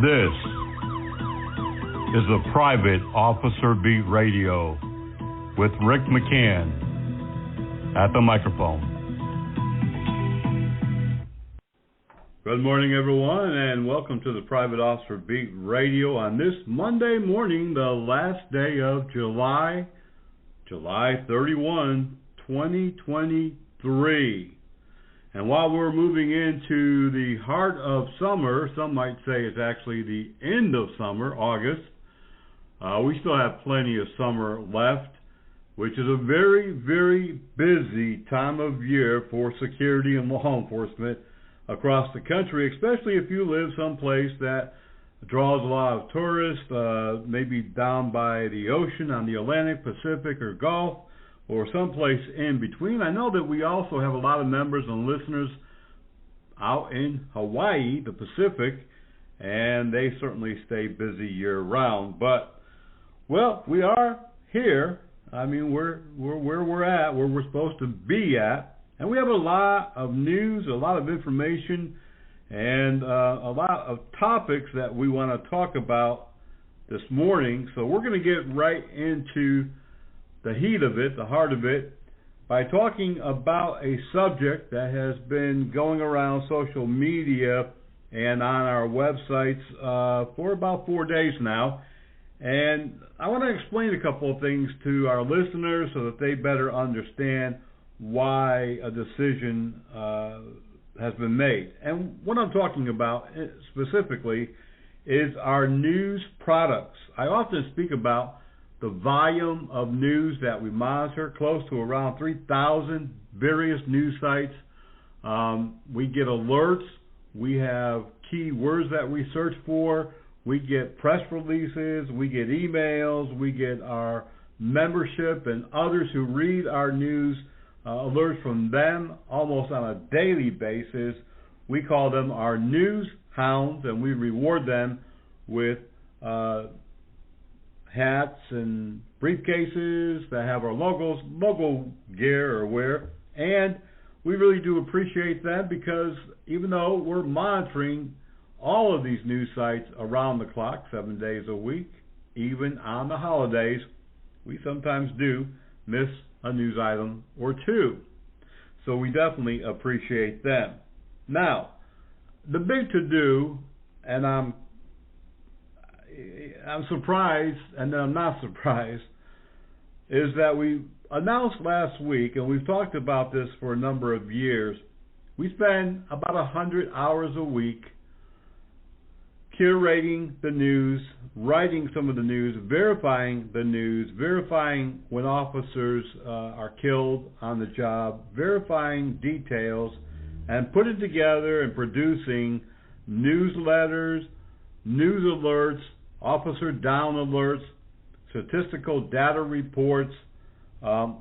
This is the Private Officer Beat Radio with Rick McCann at the microphone. Good morning, everyone, and welcome to the Private Officer Beat Radio on this Monday morning, the last day of July 31, 2023. And while we're moving into the heart of summer, some might say it's actually the end of summer, August, we still have plenty of summer left, which is a very, very busy time of year for security and law enforcement across the country, especially if you live someplace that draws a lot of tourists, maybe down by the ocean on the Atlantic, Pacific, or Gulf, or someplace in between. I know that we also have a lot of members and listeners out in Hawaii, the Pacific, and they certainly stay busy year-round. But, well, we are here. I mean, we're where we're at, where we're supposed to be at. And we have a lot of news, a lot of information, and a lot of topics that we want to talk about this morning. So we're going to get right into the heat of it, the heart of it, by talking about a subject that has been going around social media and on our websites for about 4 days now. And I want to explain a couple of things to our listeners so that they better understand why a decision has been made. And what I'm talking about specifically is our news products. I often speak about the volume of news that we monitor, close to around 3,000 various news sites. We get alerts. We have keywords that we search for. We get press releases. We get emails. We get our membership and others who read our news alerts from them almost on a daily basis. We call them our news hounds, and we reward them with hats and briefcases that have our logo gear or wear. And we really do appreciate that, because even though we're monitoring all of these news sites around the clock, 7 days a week, even on the holidays, we sometimes do miss a news item or two. So we definitely appreciate them. Now, the big to-do, and I'm surprised, and then I'm not surprised, is that we announced last week, and we've talked about this for a number of years, we spend about 100 hours a week curating the news, writing some of the news, verifying the news, verifying when officers are killed on the job, verifying details, and putting together and producing newsletters, news alerts, officer down alerts, statistical data reports, a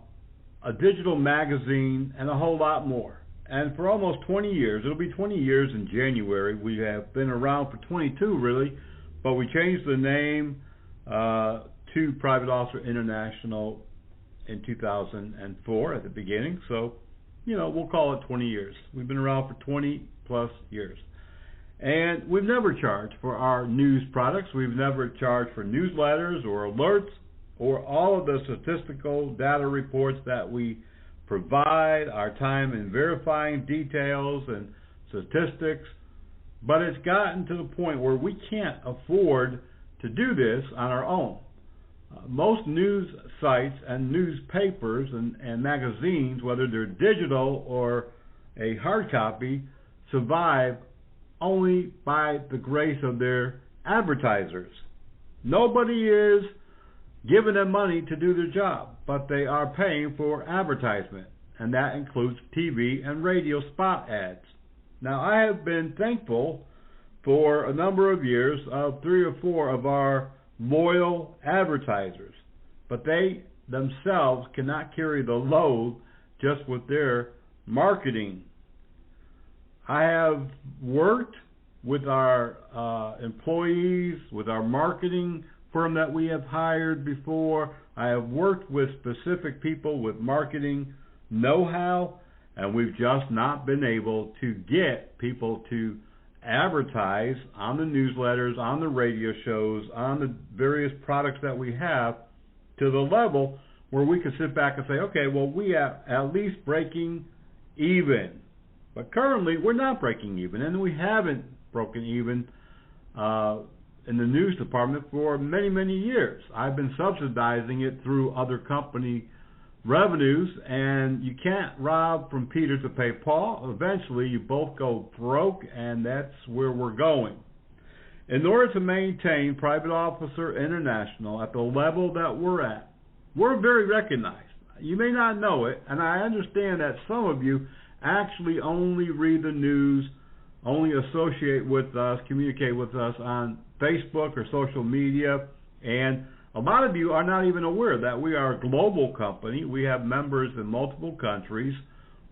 digital magazine, and a whole lot more. And for almost 20 years, it'll be 20 years in January. We have been around for 22 really, but we changed the name to Private Officer International in 2004 at the beginning. So, we'll call it 20 years. We've been around for 20 plus years. And we've never charged for our news products. We've never charged for newsletters or alerts or all of the statistical data reports that we provide, our time in verifying details and statistics. But it's gotten to the point where we can't afford to do this on our own. Most news sites and newspapers and magazines, whether they're digital or a hard copy, survive only by the grace of their advertisers. Nobody is giving them money to do their job, but they are paying for advertisement, and that includes TV and radio spot ads. Now, I have been thankful for a number of years of 3 or 4 of our loyal advertisers, but they themselves cannot carry the load just with their marketing. I have worked with our employees, with our marketing firm that we have hired before. I have worked with specific people with marketing know-how, and we've just not been able to get people to advertise on the newsletters, on the radio shows, on the various products that we have to the level where we can sit back and say, okay, well, we are at least breaking even. But currently, we're not breaking even, and we haven't broken even in the news department for many, many years. I've been subsidizing it through other company revenues, and you can't rob from Peter to pay Paul. Eventually, you both go broke, and that's where we're going. In order to maintain Private Officer International at the level that we're at, we're very recognized. You may not know it, and I understand that some of you actually only read the news, only associate with us, communicate with us on Facebook or social media, and a lot of you are not even aware that we are a global company. We have members in multiple countries.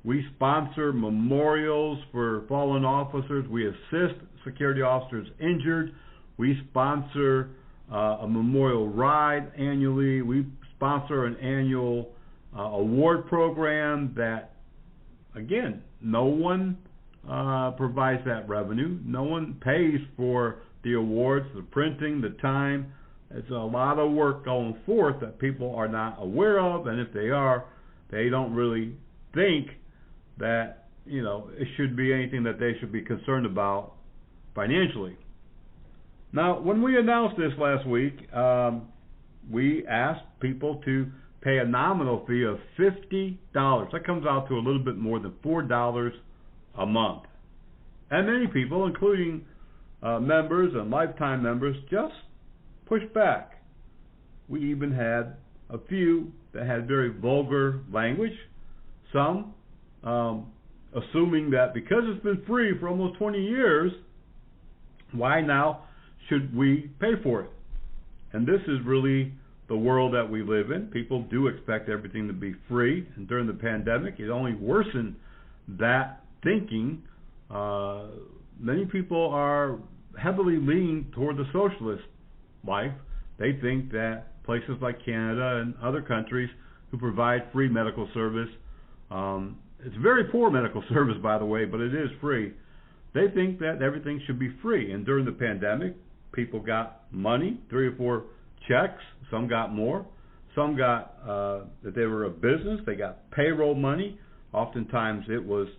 We sponsor memorials for fallen officers. We assist security officers injured. We sponsor a memorial ride annually. We sponsor an annual award program that, again, no one provides that revenue. No one pays for the awards, the printing, the time. It's a lot of work going forth that people are not aware of, and if they are, they don't really think that, it should be anything that they should be concerned about financially. Now, when we announced this last week, we asked people to pay a nominal fee of $50. That comes out to a little bit more than $4 a month. And many people, including members and lifetime members, just pushed back. We even had a few that had very vulgar language, some assuming that because it's been free for almost 20 years, why now should we pay for it? And this is really the world that we live in. People do expect everything to be free, and during the pandemic, it only worsened that thinking. Many people are heavily leaning toward the socialist life. They think that places like Canada and other countries who provide free medical service, it's very poor medical service, by the way, but it is free. They think that everything should be free. And during the pandemic, people got money, 3 or 4 checks. Some got more. Some got that they were a business. They got payroll money. Oftentimes it was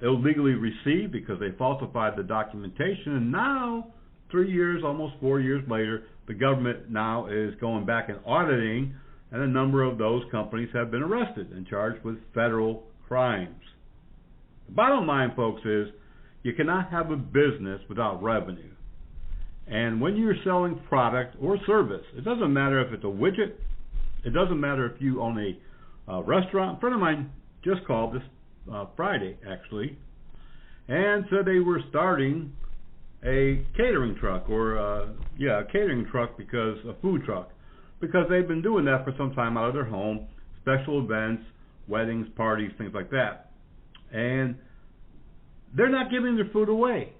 illegally received because they falsified the documentation. And now, 3 years, almost 4 years later, the government now is going back and auditing, and a number of those companies have been arrested and charged with federal crimes. The bottom line, folks, is you cannot have a business without revenue. And when you're selling product or service, it doesn't matter if it's a widget, it doesn't matter if you own a restaurant. A friend of mine just called this Friday, actually, and said they were starting a catering truck, or a catering truck, because a food truck, because they've been doing that for some time out of their home, special events, weddings, parties, things like that. And they're not giving their food away.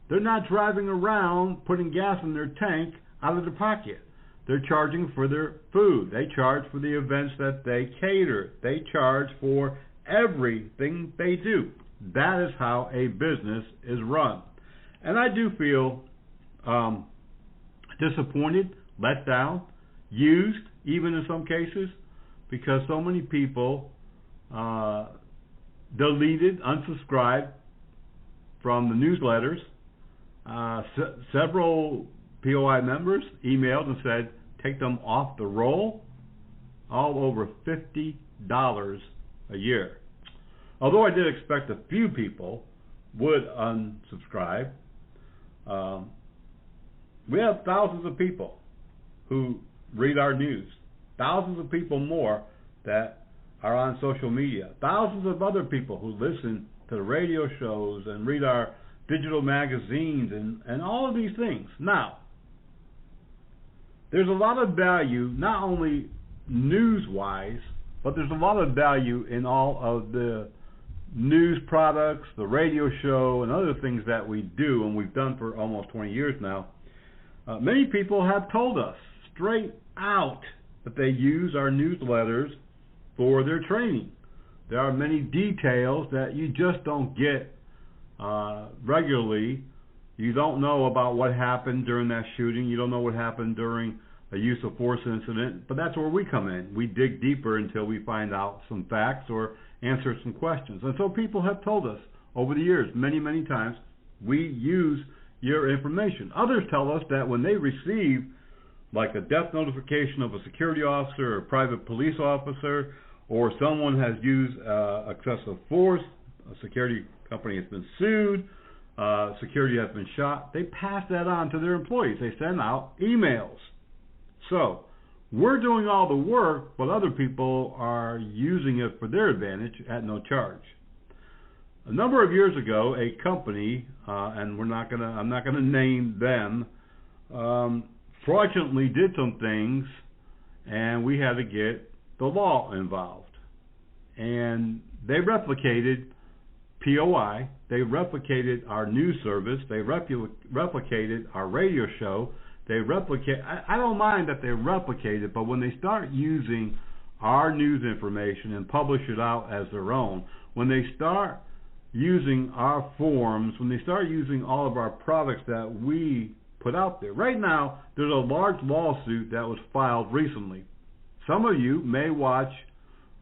They're not driving around putting gas in their tank out of their pocket. They're charging for their food. They charge for the events that they cater. They charge for everything they do. That is how a business is run. And I do feel disappointed, let down, used, even in some cases, because so many people deleted, unsubscribed from the newsletters. Several POI members emailed and said, take them off the roll, all over $50 a year. Although I did expect a few people would unsubscribe, we have thousands of people who read our news, thousands of people more that are on social media, thousands of other people who listen to the radio shows and read our digital magazines and all of these things. Now, there's a lot of value, not only news-wise, but there's a lot of value in all of the news products, the radio show, and other things that we do, and we've done for almost 20 years now. Many people have told us straight out that they use our newsletters for their training. There are many details that you just don't get regularly. You don't know about what happened during that shooting. You don't know what happened during a use of force incident, but that's where we come in. We dig deeper until we find out some facts or answer some questions. And so people have told us over the years, many, many times, we use your information. Others tell us that when they receive like a death notification of a security officer or a private police officer, or someone has used excessive force, a security company has been sued, security has been shot, they pass that on to their employees. They send out emails. So we're doing all the work, but other people are using it for their advantage at no charge. A number of years ago, a company, and I'm not gonna name them, fraudulently did some things, and we had to get the law involved. And they replicated POI, they replicated our news service, they replicated our radio show, I don't mind that they replicate it, but when they start using our news information and publish it out as their own, when they start using our forms, when they start using all of our products that we put out there. Right now, there's a large lawsuit that was filed recently. Some of you may watch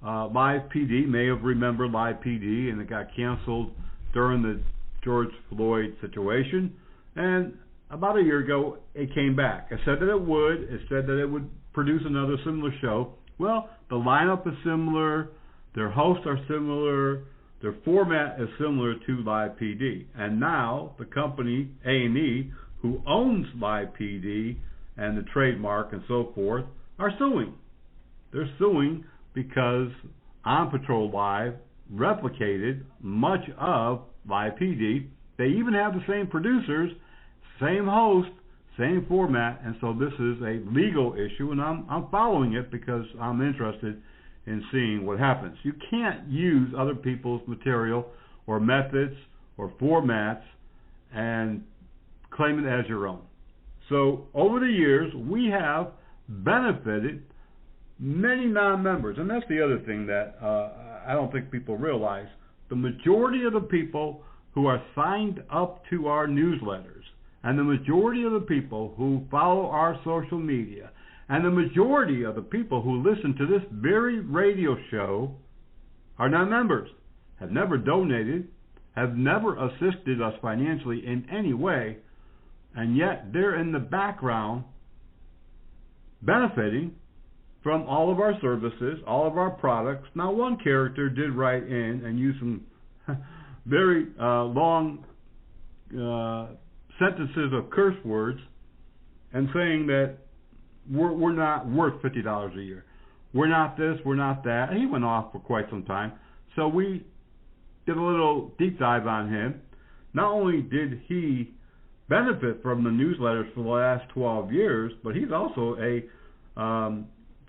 Live PD, may have remembered Live PD, and it got canceled during the George Floyd situation. And about a year ago, it came back. It said that it would. It said that it would produce another similar show. Well, the lineup is similar. Their hosts are similar. Their format is similar to Live PD. And now the company, A&E, who owns Live PD and the trademark and so forth, are suing. They're suing because On Patrol Live replicated much of Live PD. They even have the same producers, same host, same format, and so this is a legal issue, and I'm following it because I'm interested in seeing what happens. You can't use other people's material or methods or formats and claim it as your own. So over the years, we have benefited many non-members, and that's the other thing that I don't think people realize. The majority of the people who are signed up to our newsletters, and the majority of the people who follow our social media, and the majority of the people who listen to this very radio show are non-members, have never donated, have never assisted us financially in any way, and yet they're in the background benefiting from all of our services, all of our products. Now, one character did write in and use some very long sentences of curse words and saying that we're not worth $50 a year. We're not this, we're not that. And he went off for quite some time. So we did a little deep dive on him. Not only did he benefit from the newsletters for the last 12 years, but he's also a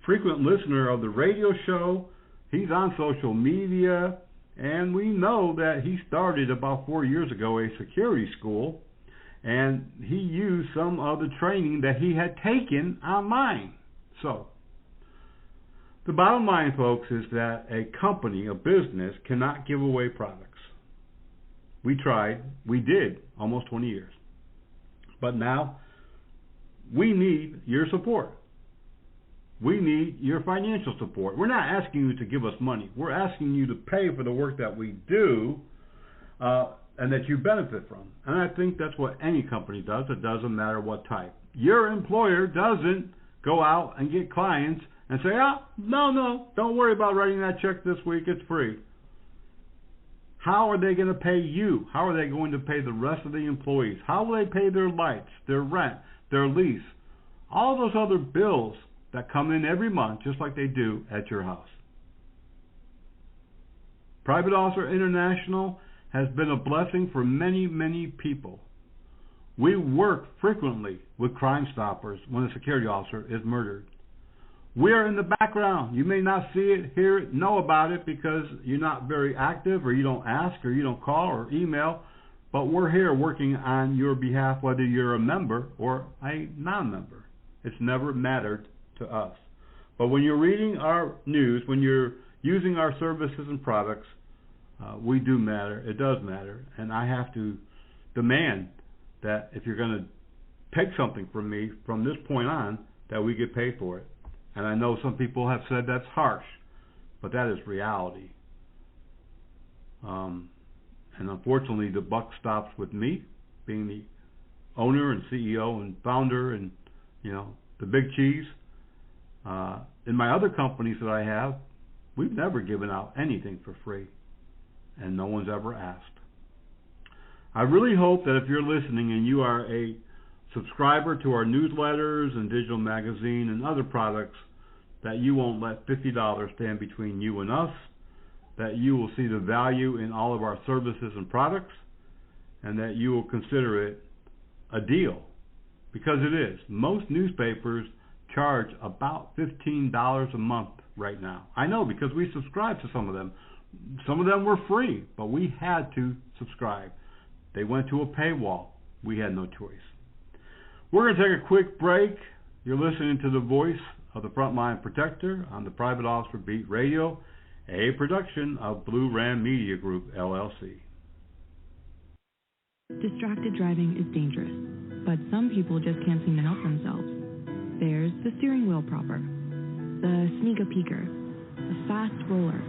frequent listener of the radio show. He's on social media, and we know that he started about 4 years ago a security school, and he used some of the training that he had taken online. So the bottom line, folks, is that a company, a business, cannot give away products. We tried. We did almost 20 years. But now we need your support. We need your financial support. We're not asking you to give us money. We're asking you to pay for the work that we do and that you benefit from. And I think that's what any company does. It doesn't matter what type. Your employer doesn't go out and get clients and say, no, don't worry about writing that check this week. It's free. How are they going to pay you? How are they going to pay the rest of the employees? How will they pay their lights, their rent, their lease, all those other bills that come in every month, just like they do at your house? Private Officer International has been a blessing for many, many people. We work frequently with Crime Stoppers when a security officer is murdered. We are in the background. You may not see it, hear it, know about it because you're not very active, or you don't ask, or you don't call or email, but we're here working on your behalf, whether you're a member or a non-member. It's never mattered to us. But when you're reading our news, when you're using our services and products, we do matter. It does matter. And I have to demand that if you're going to take something from me from this point on, that we get paid for it. And I know some people have said that's harsh, but that is reality. And unfortunately, the buck stops with me, being the owner and CEO and founder and, the big cheese. In my other companies that I have, we've never given out anything for free, and no one's ever asked. I really hope that if you're listening and you are a subscriber to our newsletters and digital magazine and other products, that you won't let $50 stand between you and us, that you will see the value in all of our services and products, and that you will consider it a deal, because it is. Most newspapers charge about $15 a month right now. I know, because we subscribe to some of them. Some of them were free, but we had to subscribe. They went to a paywall. We had no choice. We're going to take a quick break. You're listening to the voice of the Frontline Protector on the Private Officer Beat Radio, a production of Blue Ram Media Group, LLC. Distracted driving is dangerous, but some people just can't seem to help themselves. There's the steering wheel propper, the sneak-a-peeker, the fast roller,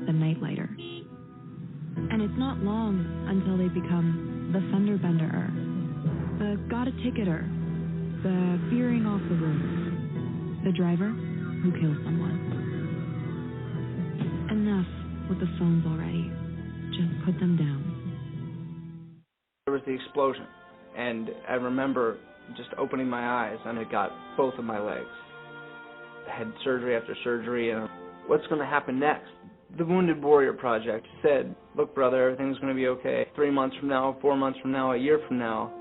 the night-lighter. And it's not long until they become the fender-benderer, the got-a-ticketer, the veering off the road, the driver who kills someone. Enough with the phones already. Just put them down. There was the explosion, and I remember just opening my eyes, and it got both of my legs. I had surgery after surgery, and what's going to happen next? The Wounded Warrior Project said, look, brother, everything's going to be okay. 3 months from now, 4 months from now, a year from now,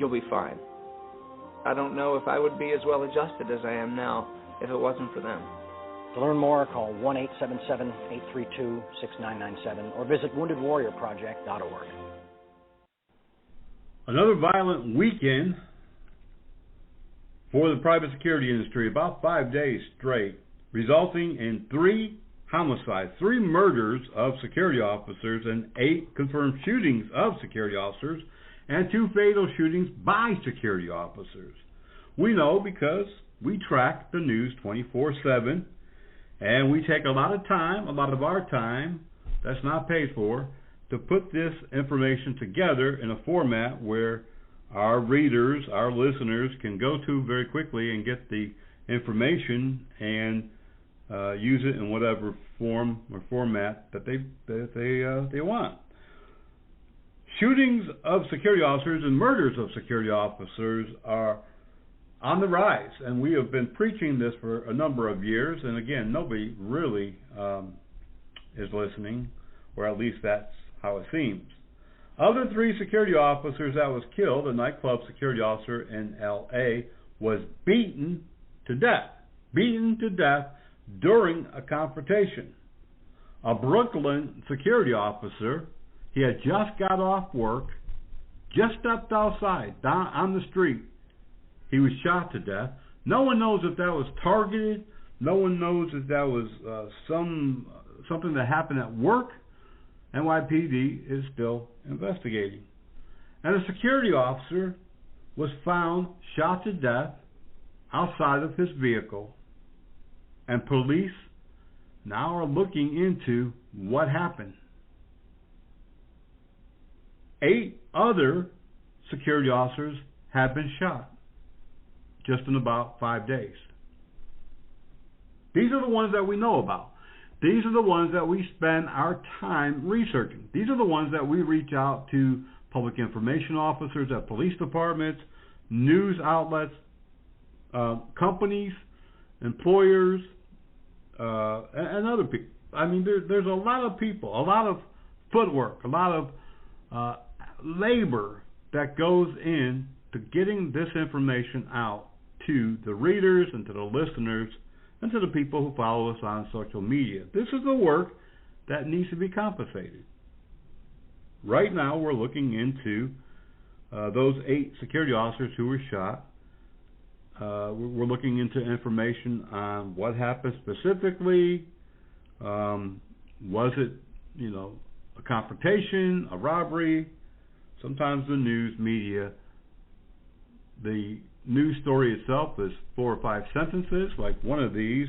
you'll be fine. I don't know if I would be as well adjusted as I am now if it wasn't for them. To learn more, call 1-877-832-6997 or visit woundedwarriorproject.org. Another violent weekend for the private security industry, about 5 days straight, resulting in 3 homicides, 3 murders of security officers, and 8 confirmed shootings of security officers, and 2 fatal shootings by security officers. We know because we track the news 24/7, and we take a lot of our time that's not paid for, to put this information together in a format where our readers, our listeners, can go to very quickly and get the information and use it in whatever form or format that they want. Shootings of security officers and murders of security officers are on the rise, and we have been preaching this for a number of years, and again, nobody really is listening, or at least that's how it seems. Of the 3 security officers that was killed, a nightclub security officer in L.A. was beaten to death during a confrontation. A Brooklyn security officer, he had just got off work, just stepped outside, down on the street. He was shot to death. No one knows if that was targeted. No one knows if that was something that happened at work. NYPD is still investigating. And a security officer was found shot to death outside of his vehicle. And police now are looking into what happened. 8 other security officers have been shot just in about 5 days. These are the ones that we know about. These are the ones that we spend our time researching. These are the ones that we reach out to public information officers at police departments, news outlets, companies, employers, and other people. I mean, there's a lot of people, a lot of footwork, a lot of labor that goes in to getting this information out to the readers and to the listeners and to the people who follow us on social media. This is the work that needs to be compensated. Right now, we're looking into those 8 security officers who were shot. We're looking into information on what happened specifically. Was it a confrontation, a robbery. Sometimes the news media, the news story itself is 4 or 5 sentences. Like one of these,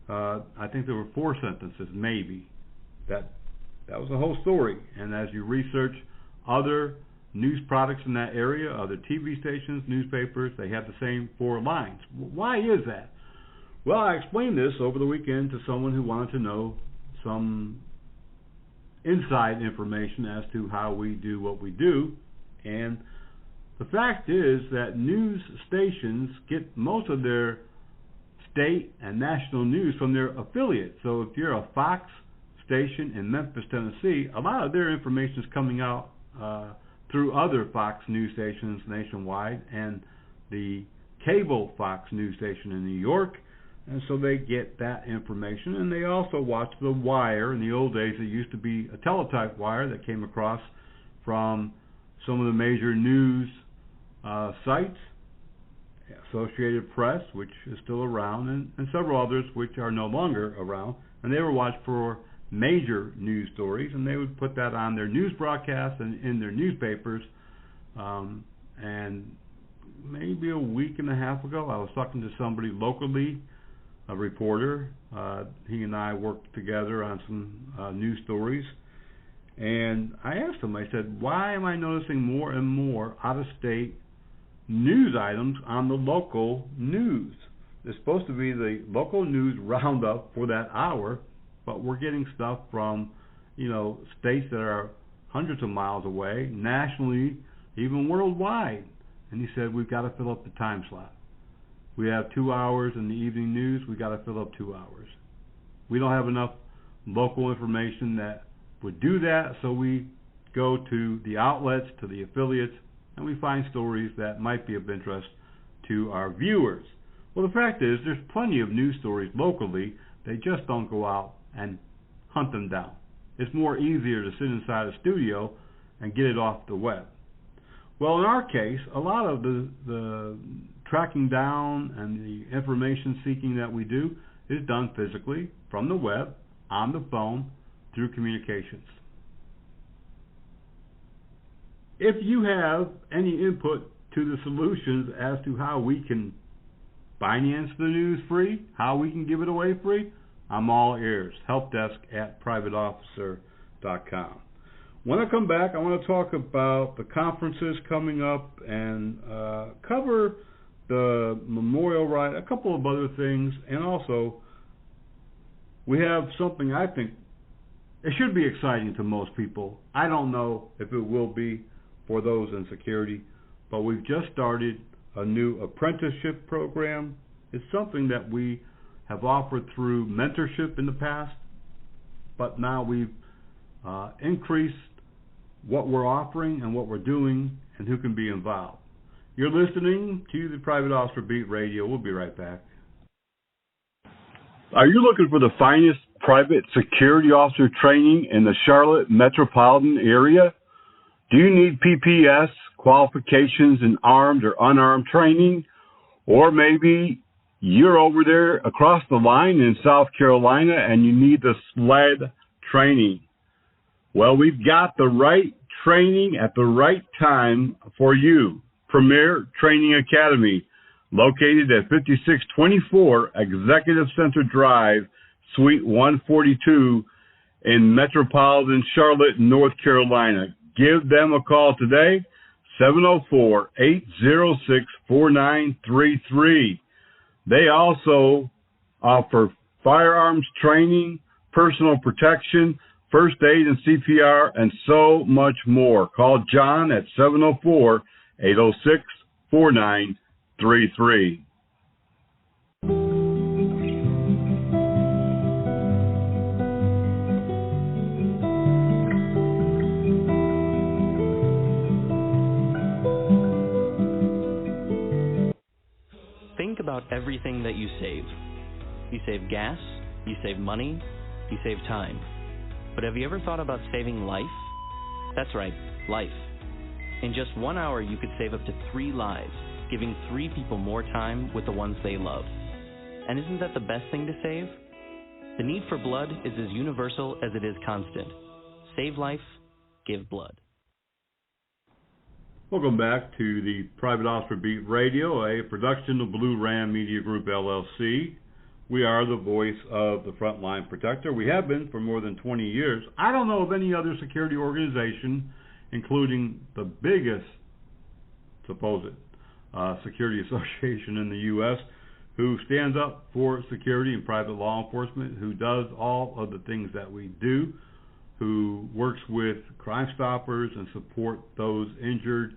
I think there were 4 sentences, maybe. That was the whole story. And as you research other news products in that area, other TV stations, newspapers, they have the same 4 lines. Why is that? Well, I explained this over the weekend to someone who wanted to know some inside information as to how we do what we do. And the fact is that news stations get most of their state and national news from their affiliates. So if you're a Fox station in Memphis, Tennessee, a lot of their information is coming out through other Fox news stations nationwide and the cable Fox news station in New York. And so they get that information, and they also watch the wire. In the old days, it used to be a teletype wire that came across from some of the major news sites, Associated Press, which is still around, and several others which are no longer around. And they were watched for major news stories, and they would put that on their news broadcasts and in their newspapers. And maybe a week and a half ago, I was talking to somebody locally, a reporter. He and I worked together on some news stories. And I asked him, I said, why am I noticing more and more out-of-state news items on the local news? It's supposed to be the local news roundup for that hour, but we're getting stuff from, states that are hundreds of miles away, nationally, even worldwide. And he said, we've got to fill up the time slot. We have 2 hours in the evening news. We've got to fill up 2 hours. We don't have enough local information that would do that, so we go to the outlets, to the affiliates, and we find stories that might be of interest to our viewers. Well, the fact is, there's plenty of news stories locally. They just don't go out and hunt them down. It's more easier to sit inside a studio and get it off the web. Well, in our case, a lot of the tracking down and the information seeking that we do is done physically from the web, on the phone, through communications. If you have any input to the solutions as to how we can finance the news free, how we can give it away free, I'm all ears. helpdesk@privateofficer.com. When I come back, I want to talk about the conferences coming up and cover the memorial ride, a couple of other things, and also we have something I think it should be exciting to most people. I don't know if it will be for those in security, but we've just started a new apprenticeship program. It's something that we have offered through mentorship in the past, but now we've increased what we're offering and what we're doing and who can be involved. You're listening to the Private Officer Beat Radio. We'll be right back. Are you looking for the finest private security officer training in the Charlotte metropolitan area? Do you need PPS qualifications in armed or unarmed training? Or maybe you're over there across the line in South Carolina and you need the SLED training. Well, we've got the right training at the right time for you. Premier Training Academy, located at 5624 Executive Center Drive, Suite 142 in metropolitan Charlotte, North Carolina. Give them a call today, 704-806-4933. They also offer firearms training, personal protection, first aid and CPR, and so much more. Call John at 704-806-4933. Think about everything that you save. You save gas, you save money, you save time. But have you ever thought about saving life? That's right, life. In just 1 hour, you could save up to 3 lives, giving 3 people more time with the ones they love. And isn't that the best thing to save? The need for blood is as universal as it is constant. Save life, give blood. Welcome back to the Private Officer Beat Radio, a production of Blue Ram Media Group, LLC. We are the voice of the frontline protector. We have been for more than 20 years. I don't know of any other security organization, including the biggest supposed security association in the U.S., who stands up for security and private law enforcement, who does all of the things that we do, who works with Crime Stoppers and support those injured,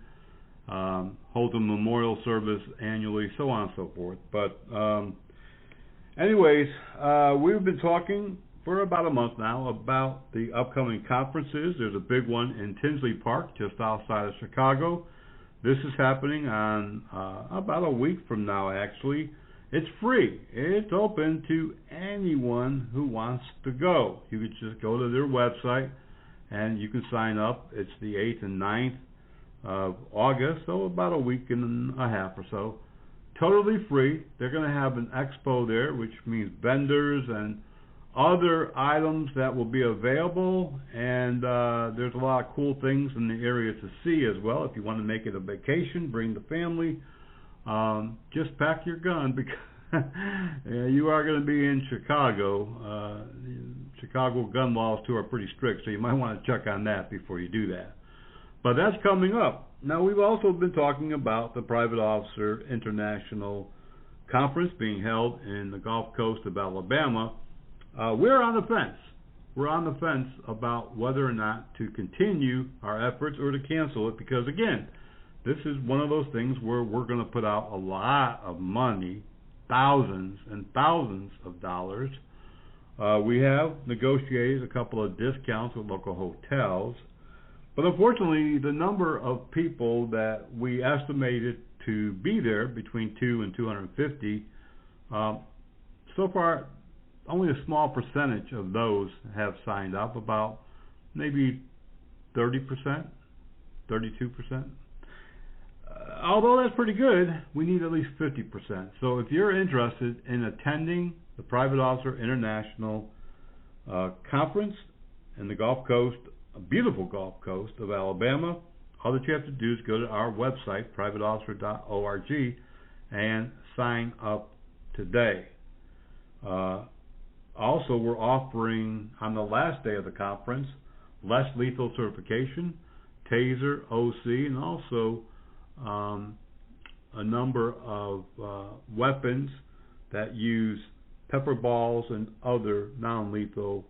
holds a memorial service annually, so on and so forth. But anyways, we've been talking for about a month now about the upcoming conferences. There's a big one in Tinsley Park, just outside of Chicago. This is happening on about a week from now, actually. It's free. It's open to anyone who wants to go. You could just go to their website and you can sign up. It's the 8th and 9th of August, so about a week and a half or so. Totally free. They're going to have an expo there, which means vendors and other items that will be available. And there's a lot of cool things in the area to see as well. If you want to make it a vacation, bring the family. Just pack your gun because you are going to be in Chicago. Chicago gun laws too are pretty strict, so you might want to check on that before you do that. But that's coming up. Now, we've also been talking about the Private Officer International Conference being held in the Gulf Coast of Alabama. We're on the fence. We're on the fence about whether or not to continue our efforts or to cancel it because, again, this is one of those things where we're going to put out a lot of money, thousands and thousands of dollars. We have negotiated a couple of discounts with local hotels, but unfortunately, the number of people that we estimated to be there, between 2 and 250, so far, only a small percentage of those have signed up, about maybe 30%, 32%. Although that's pretty good, we need at least 50%. So if you're interested in attending the Private Officer International Conference in the Gulf Coast, a beautiful Gulf Coast of Alabama, all that you have to do is go to our website, privateofficer.org, and sign up today. Also, we're offering, on the last day of the conference, less lethal certification, taser, OC, and also a number of weapons that use pepper balls and other non-lethal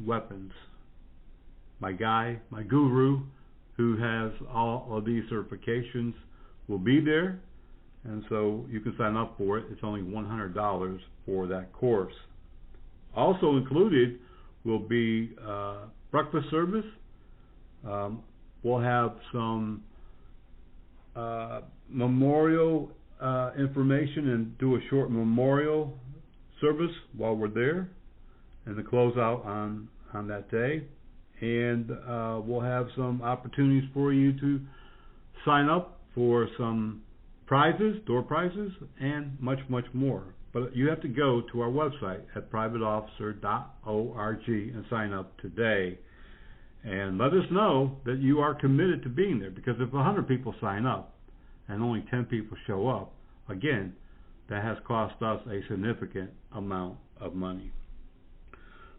weapons. My guy, my guru, who has all of these certifications, will be there, and so you can sign up for it. It's only $100 for that course. Also included will be breakfast service. We'll have some memorial information and do a short memorial service while we're there, and the closeout on that day. And we'll have some opportunities for you to sign up for some prizes, door prizes, and much, much more. But you have to go to our website at privateofficer.org and sign up today. And let us know that you are committed to being there, because if 100 people sign up and only 10 people show up, again, that has cost us a significant amount of money.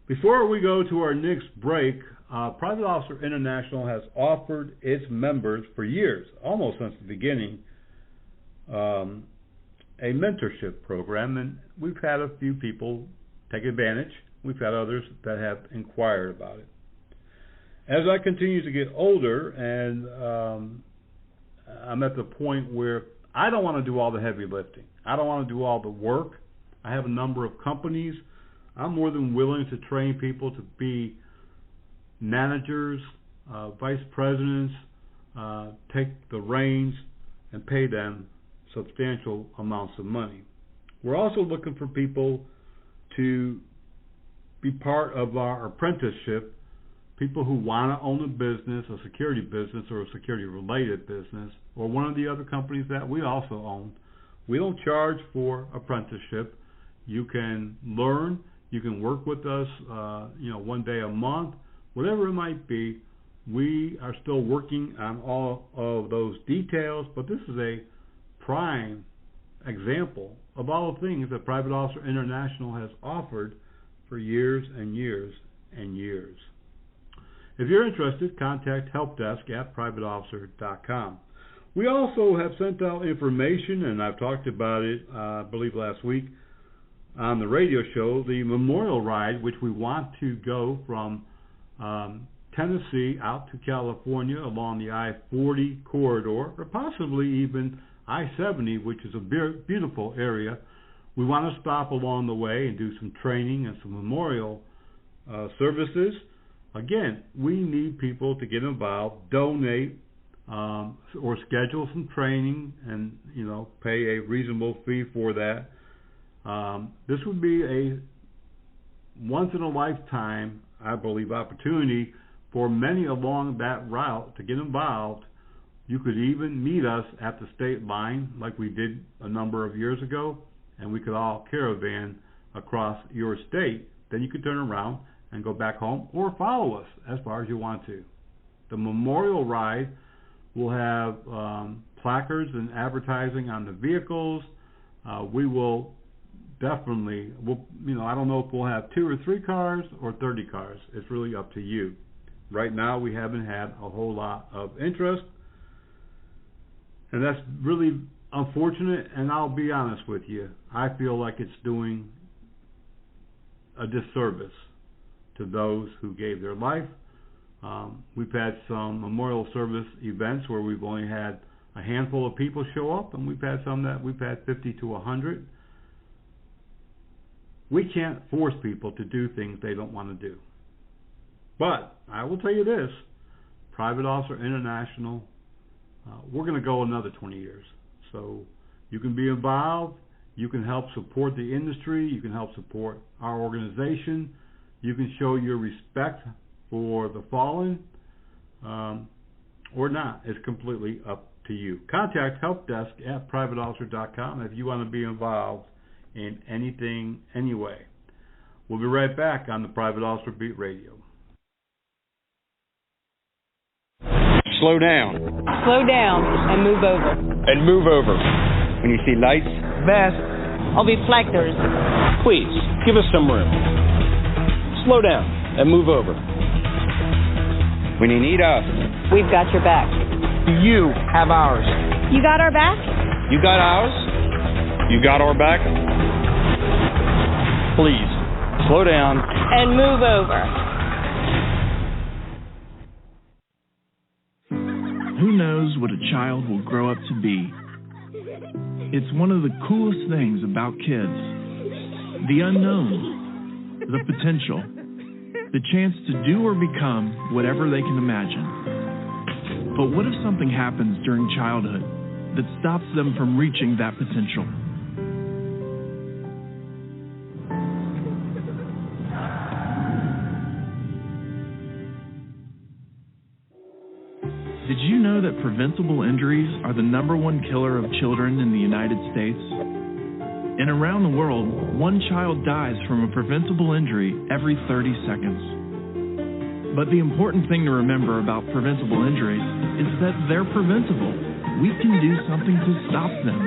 Before we go to our next break, Private Officer International has offered its members for years, almost since the beginning, a mentorship program, and we've had a few people take advantage. We've had others that have inquired about it. As I continue to get older, and I'm at the point where I don't want to do all the heavy lifting. I don't want to do all the work. I have a number of companies. I'm more than willing to train people to be managers, vice presidents, take the reins, and pay them substantial amounts of money. We're also looking for people to be part of our apprenticeship, people who want to own a business, a security business, or a security-related business, or one of the other companies that we also own. We don't charge for apprenticeship. You can learn, You can work with us, one day a month, whatever it might be. We are still working on all of those details, but this is a prime example of all the things that Private Officer International has offered for years and years and years. If you're interested, contact helpdesk@privateofficer.com. We also have sent out information, and I've talked about it, I believe last week, on the radio show, the memorial ride, which we want to go from Tennessee out to California along the I-40 corridor, or possibly even I-70, which is a beautiful area. We want to stop along the way and do some training and some memorial services. Again, we need people to get involved, donate, or schedule some training and, pay a reasonable fee for that. This would be a once-in-a-lifetime, I believe, opportunity for many along that route to get involved. You could even meet us at the state line like we did a number of years ago, and we could all caravan across your state. Then you could turn around and go back home or follow us as far as you want to. The memorial ride will have placards and advertising on the vehicles. We will definitely, I don't know if we'll have 2 or 3 cars or 30 cars. It's really up to you. Right now, we haven't had a whole lot of interest, and that's really unfortunate, and I'll be honest with you. I feel like it's doing a disservice to those who gave their life. We've had some memorial service events where we've only had a handful of people show up, and we've had some that we've had 50 to 100. We can't force people to do things they don't want to do. But I will tell you this, Private Officer International, we're going to go another 20 years. So you can be involved, you can help support the industry, you can help support our organization, you can show your respect for the fallen, or not. It's completely up to you. Contact helpdesk@privateofficer.com if you want to be involved in anything, anyway. We'll be right back on the Private Officer Beat Radio. Slow down. Slow down and move over. And move over. When you see lights, Best. Or reflectors. please, give us some room. Slow down and move over. When you need us, We've got your back. you have ours. You got our back? You got ours? You got our back? Please, slow down. And move over. Who knows what a child will grow up to be? It's one of the coolest things about kids. The unknown, the potential, the chance to do or become whatever they can imagine. But what if something happens during childhood that stops them from reaching that potential? Did you know that preventable injuries are the #1 killer of children in the United States? And around the world, 1 child dies from a preventable injury every 30 seconds. But the important thing to remember about preventable injuries is that they're preventable. We can do something to stop them.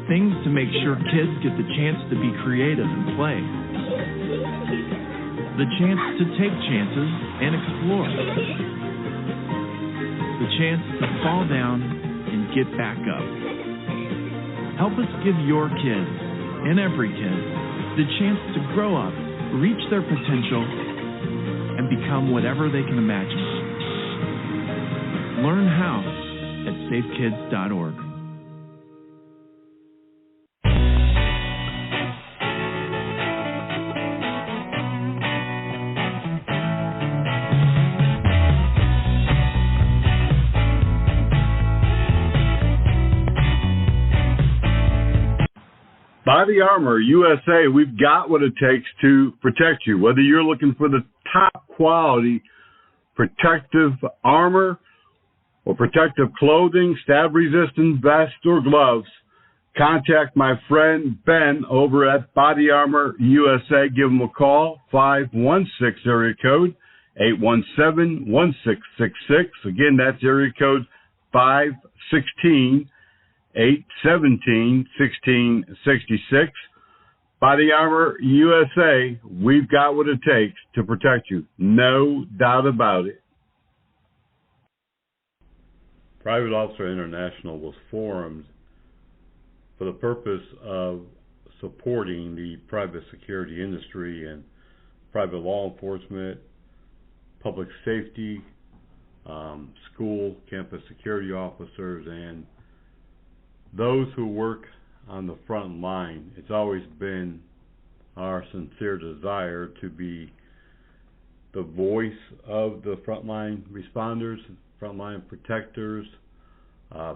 Things to make sure kids get the chance to be creative and play. The chance to take chances and explore. The chance to fall down and get back up. Help us give your kids, and every kid, the chance to grow up, reach their potential, and become whatever they can imagine. Learn how at safekids.org. Body Armor USA, we've got what it takes to protect you. Whether you're looking for the top quality protective armor or protective clothing, stab-resistant vests or gloves, contact my friend Ben over at Body Armor USA. Give him a call, 516 area code 817-1666. Again, that's area code 516-817-1666. Body Armor USA, we've got what it takes to protect you. No doubt about it. Private Officer International was formed for the purpose of supporting the private security industry and private law enforcement, public safety, school, campus security officers, and those who work on the front line. It's always been our sincere desire to be the voice of the frontline responders, frontline protectors,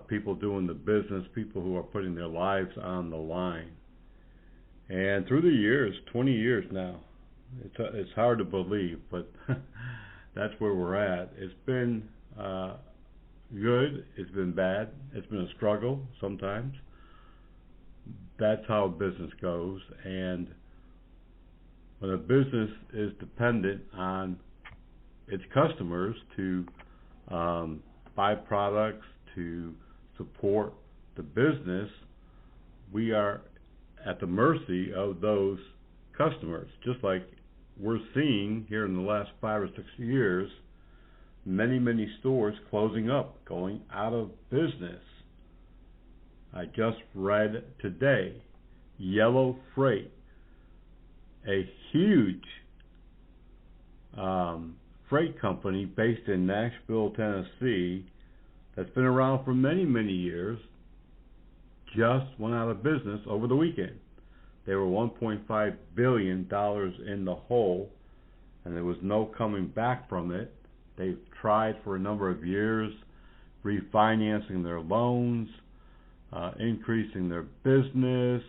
people doing the business, people who are putting their lives on the line. And through the years, 20 years now, it's hard to believe, but that's where we're at. It's been good, it's been bad, it's been a struggle sometimes. That's how business goes, and when a business is dependent on its customers to buy products, to support the business, we are at the mercy of those customers. Just like we're seeing here in the last 5 or 6 years, many stores closing up, going out of business. I just read today, Yellow Freight, a huge freight company based in Nashville, Tennessee, that's been around for many years, just went out of business over the weekend. They were $1.5 billion in the hole, and there was no coming back from it. They've tried for a number of years, refinancing their loans, increasing their business,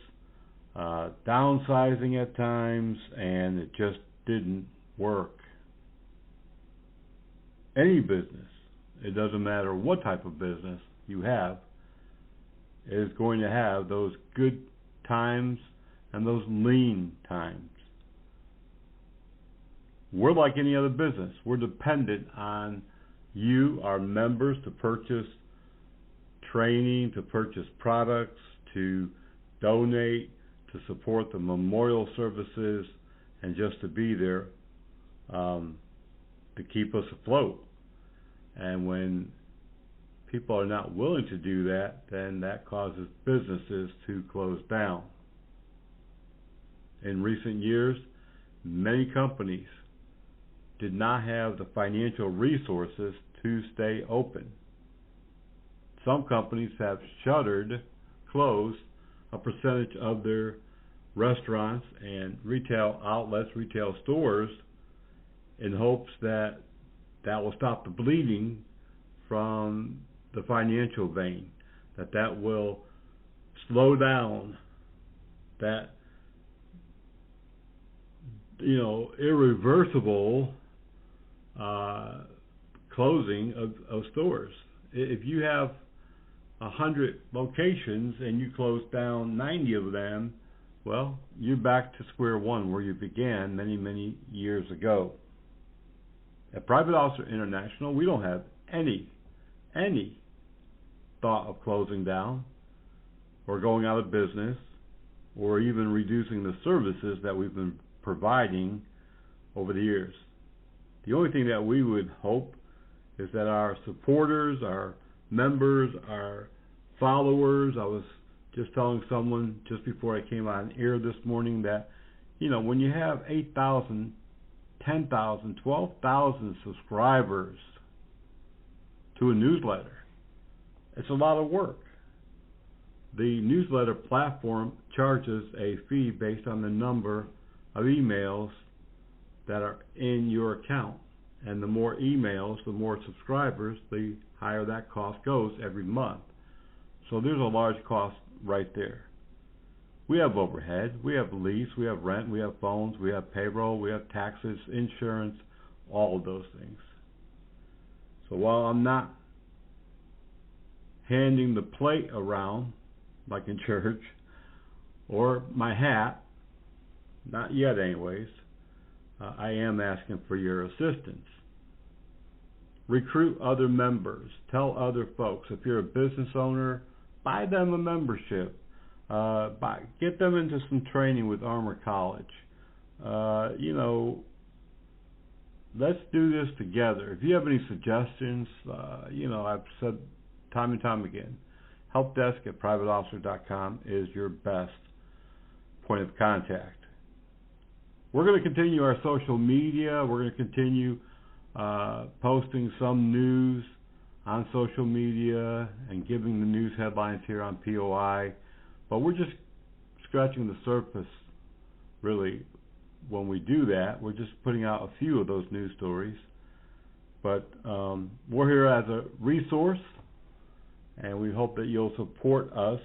downsizing at times, and it just didn't work. Any business, it doesn't matter what type of business you have, is going to have those good times and those lean times. We're like any other business. We're dependent on you, our members, to purchase training, to purchase products, to donate, to support the memorial services, and just to be there to keep us afloat. And when people are not willing to do that, then that causes businesses to close down. In recent years, many companies did not have the financial resources to stay open. Some companies have shuttered, closed a percentage of their restaurants and retail outlets, retail stores, in hopes that that will stop the bleeding from the financial vein, that will slow down that irreversible closing of stores. If you have 100 locations and you close down 90 of them, well, you're back to square one where you began many years ago. At Private Officer International, we don't have any thought of closing down or going out of business or even reducing the services that we've been providing over the years. The only thing that we would hope is that our supporters, our members, our followers, I was just telling someone just before I came on air this morning that, when you have 8,000, 10,000, 12,000 subscribers to a newsletter, it's a lot of work. The newsletter platform charges a fee based on the number of emails that are in your account. And the more emails, the more subscribers, the higher that cost goes every month. So there's a large cost right there. We have overhead, we have lease, we have rent, we have phones, we have payroll, we have taxes, insurance, all of those things. So while I'm not handing the plate around like in church, or my hat. Not yet, anyways. I am asking for your assistance. Recruit other members. Tell other folks. If you're a business owner, buy them a membership. Get them into some training with Armor College. Let's do this together. If you have any suggestions, I've said time and time again, helpdesk@privateofficer.com is your best point of contact. We're going to continue our social media. We're going to continue posting some news on social media and giving the news headlines here on POI. But we're just scratching the surface, really. When we do that, we're just putting out a few of those news stories. But we're here as a resource, and we hope that you'll support us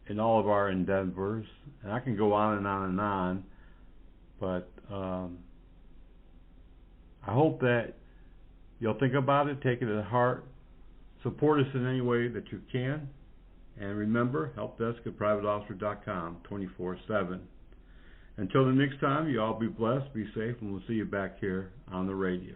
in all of our endeavors. And I can go on and on and on, but I hope that you'll think about it, take it to heart, support us in any way that you can. And remember, helpdesk@privateofficer.com 24/7. Until the next time, you all be blessed, be safe, and we'll see you back here on the radio.